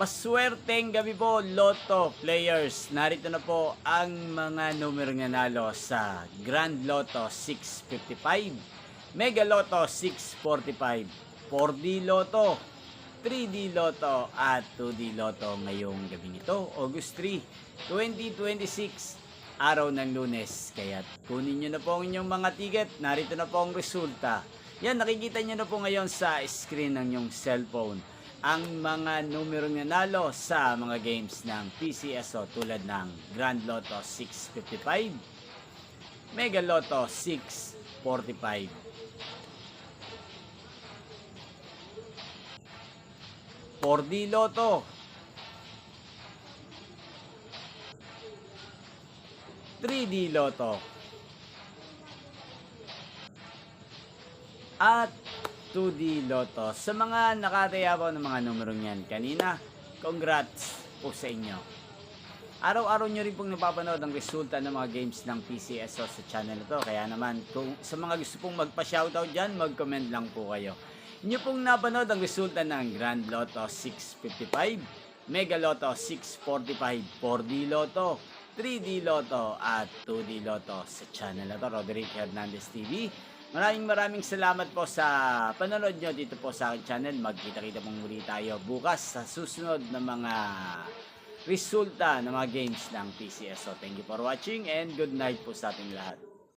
Maswerteng gabi po, Lotto players. Narito na po ang mga numero nanalo sa Grand Lotto 655, Mega Lotto 645, 4D Lotto, 3D Lotto at 2D Lotto ngayong gabing ito, August 3, 2026, araw ng Lunes. Kaya kunin nyo na po ang inyong mga ticket. Narito na po ang resulta. Yan, nakikita nyo na po ngayon sa screen ng inyong cellphone ang mga numero nanalo sa mga games ng PCSO tulad ng Grand Lotto 655, Mega Lotto 645, 4D Lotto, 3D Lotto, at 2D Lotto. Sa mga nakataya po ng mga numero niyan kanina, congrats po sa inyo. Araw-araw nyo rin pong napapanood ang resulta ng mga games ng PCSO sa channel na to. Kaya naman, kung sa mga gusto pong magpa-shoutout dyan, mag-comment lang po kayo. Inyo pong napanood ang resulta ng Grand Lotto 655, Mega Lotto 645, 4D Lotto, 3D Lotto at 2D Lotto sa channel na to, Roderick Hernandez TV. Maraming salamat po sa panonood nyo dito po sa aking channel. Magkita-kita pong muli tayo bukas sa susunod na mga resulta ng mga games ng PCSO. Thank you for watching and good night po sa ating lahat.